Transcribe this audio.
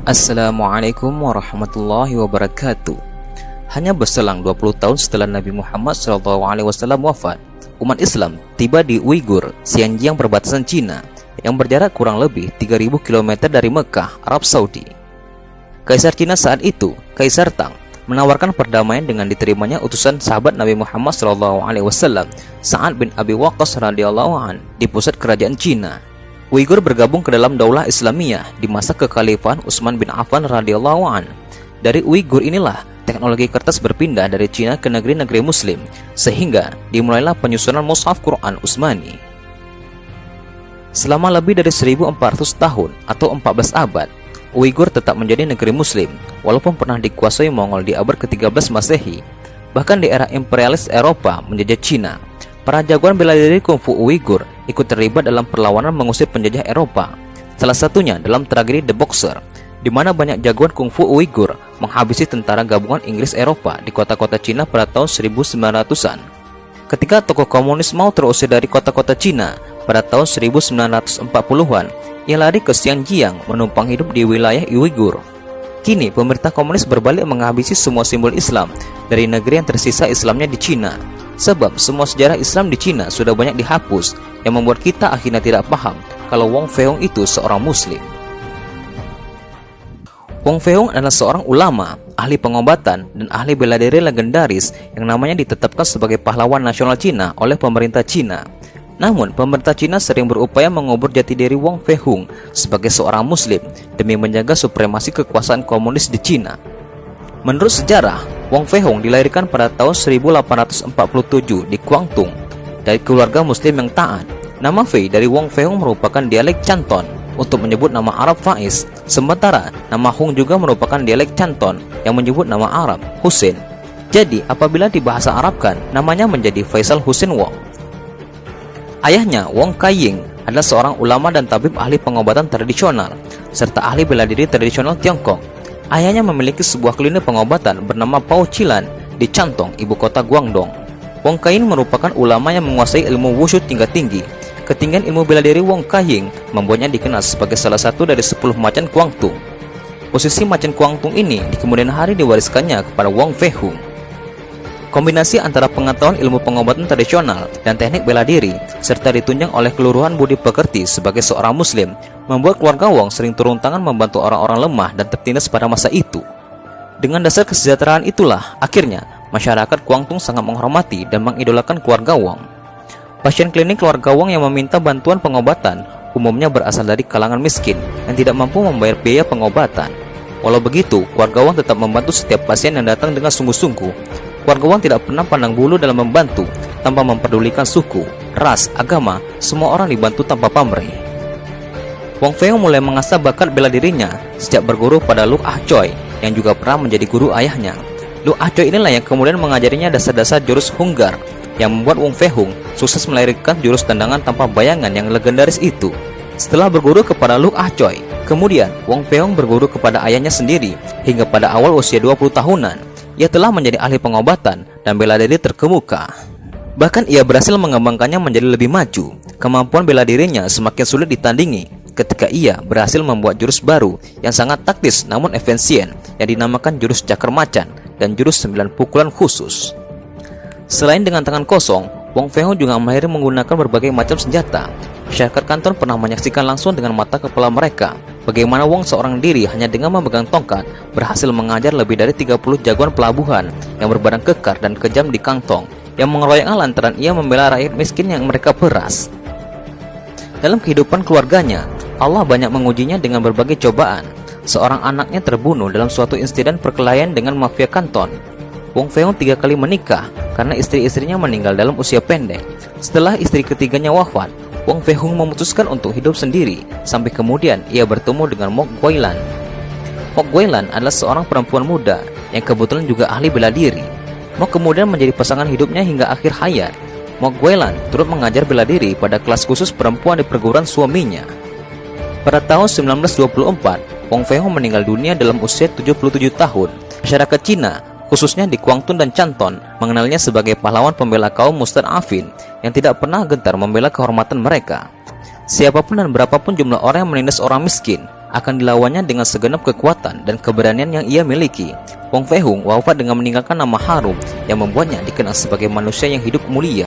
Assalamualaikum warahmatullahi wabarakatuh. Hanya berselang 20 tahun setelah Nabi Muhammad SAW wafat, umat Islam tiba di Uighur, Xinjiang perbatasan Cina, yang berjarak kurang lebih 3000 km dari Mekah, Arab Saudi. Kaisar Cina saat itu, Kaisar Tang, menawarkan perdamaian dengan diterimanya utusan sahabat Nabi Muhammad SAW, Sa'ad bin Abi Waqqas radhiyallahu an, di pusat kerajaan Cina. Uighur bergabung ke dalam Daulah Islamiyah di masa kekhalifahan Utsman bin Affan radhiyallahu an. Dari Uighur inilah teknologi kertas berpindah dari Cina ke negeri-negeri Muslim, sehingga dimulailah penyusunan Mushaf Quran Utsmani. Selama lebih dari 1400 tahun atau 14 abad, Uighur tetap menjadi negeri Muslim, walaupun pernah dikuasai Mongol di abad ke-13 Masehi. Bahkan di era imperialis Eropa menjajah Cina, para jagoan bela diri kungfu Uighur ikut terlibat dalam perlawanan mengusir penjajah Eropa. Salah satunya dalam tragedi The Boxer, di mana banyak jagoan kungfu Uighur menghabisi tentara gabungan Inggris Eropa di kota-kota Cina pada tahun 1900-an. Ketika tokoh komunis mau terusir dari kota-kota Cina pada tahun 1940-an, ia lari ke Xinjiang menumpang hidup di wilayah Uighur. Kini pemerintah komunis berbalik menghabisi semua simbol Islam dari negeri yang tersisa Islamnya di Cina. Sebab semua sejarah Islam di Cina sudah banyak dihapus, yang membuat kita akhirnya tidak paham kalau Wong Fei Hung itu seorang Muslim. Wong Fei Hung adalah seorang ulama, ahli pengobatan, dan ahli bela diri legendaris yang namanya ditetapkan sebagai pahlawan nasional Cina oleh pemerintah Cina. Namun, pemerintah Cina sering berupaya mengubur jati diri Wong Fei Hung sebagai seorang Muslim demi menjaga supremasi kekuasaan komunis di Cina. Menurut sejarah, Wong Fei Hung dilahirkan pada tahun 1847 di Guangdong dari keluarga Muslim yang taat. Nama Fei dari Wong Fei Hung merupakan dialek Canton untuk menyebut nama Arab Faiz, sementara nama Hung juga merupakan dialek Canton yang menyebut nama Arab Hussein. Jadi, apabila dibahasa Arabkan, namanya menjadi Faisal Hussein Wong. Ayahnya, Wong Kaiying, adalah seorang ulama dan tabib ahli pengobatan tradisional serta ahli bela diri tradisional Tiongkok. Ayahnya memiliki sebuah klinik pengobatan bernama Pao Chilan di Cantong, ibu kota Guangdong. Wong Kaiying merupakan ulama yang menguasai ilmu wushu tingkat tinggi. Ketinggian ilmu bela diri Wong Kaiying membuatnya dikenal sebagai salah satu dari 10 macan Guangdong. Posisi macan Guangdong ini di kemudian hari diwariskannya kepada Wong Fei Hung. Kombinasi antara pengetahuan ilmu pengobatan tradisional dan teknik bela diri, serta ditunjang oleh keluruhan budi pekerti sebagai seorang Muslim, membuat keluarga Wong sering turun tangan membantu orang-orang lemah dan tertindas pada masa itu. Dengan dasar kesejahteraan itulah, akhirnya masyarakat Guangdong sangat menghormati dan mengidolakan keluarga Wong. Pasien klinik keluarga Wong yang meminta bantuan pengobatan umumnya berasal dari kalangan miskin yang tidak mampu membayar biaya pengobatan. Walau begitu, keluarga Wong tetap membantu setiap pasien yang datang dengan sungguh-sungguh. Keluarga Wong tidak pernah pandang bulu dalam membantu, tanpa memperdulikan suku, ras, agama, semua orang dibantu tanpa pamrih. Wong Fei Hung mulai mengasah bakat bela dirinya sejak berguru pada Lu Ah Choi yang juga pernah menjadi guru ayahnya. Lu Ah Choi inilah yang kemudian mengajarinya dasar-dasar jurus Hunggar yang membuat Wong Fei Hung sukses melahirkan jurus tendangan tanpa bayangan yang legendaris itu. Setelah berguru kepada Lu Ah Choi, kemudian Wong Fei Hung berguru kepada ayahnya sendiri hingga pada awal usia 20 tahunan. Ia telah menjadi ahli pengobatan dan bela diri terkemuka. Bahkan ia berhasil mengembangkannya menjadi lebih maju. Kemampuan bela dirinya semakin sulit ditandingi ketika ia berhasil membuat jurus baru yang sangat taktis namun efisien yang dinamakan jurus cakar macan dan jurus 9 pukulan khusus. Selain dengan tangan kosong, Wong Fei Hung juga mahir menggunakan berbagai macam senjata. Masyarakat kanton pernah menyaksikan langsung dengan mata kepala mereka bagaimana Wong seorang diri hanya dengan memegang tongkat berhasil mengajar lebih dari 30 jagoan pelabuhan yang berbadan kekar dan kejam di kanton yang mengeroyoknya lantaran ia membela rakyat miskin yang mereka peras. Dalam kehidupan keluarganya, Allah banyak mengujinya dengan berbagai cobaan. Seorang anaknya terbunuh dalam suatu insiden perkelahian dengan mafia kanton. Wong Fei Hung 3 kali menikah karena istri-istrinya meninggal dalam usia pendek. Setelah istri ketiganya wafat, Wong Fei Hung memutuskan untuk hidup sendiri sampai kemudian ia bertemu dengan Mok Guilan. Mok Guilan adalah seorang perempuan muda yang kebetulan juga ahli bela diri. Mok kemudian menjadi pasangan hidupnya hingga akhir hayat. Mok Guilan turut mengajar bela diri pada kelas khusus perempuan di perguruan suaminya. Pada tahun 1924, Wong Fei Hung meninggal dunia dalam usia 77 tahun. Masyarakat Cina, khususnya di Guangdong dan Canton, mengenalnya sebagai pahlawan pembela kaum mustad'afin yang tidak pernah gentar membela kehormatan mereka. Siapapun dan berapapun jumlah orang yang menindas orang miskin, akan dilawannya dengan segenap kekuatan dan keberanian yang ia miliki. Wong Fei Hung wafat dengan meninggalkan nama harum yang membuatnya dikenal sebagai manusia yang hidup mulia.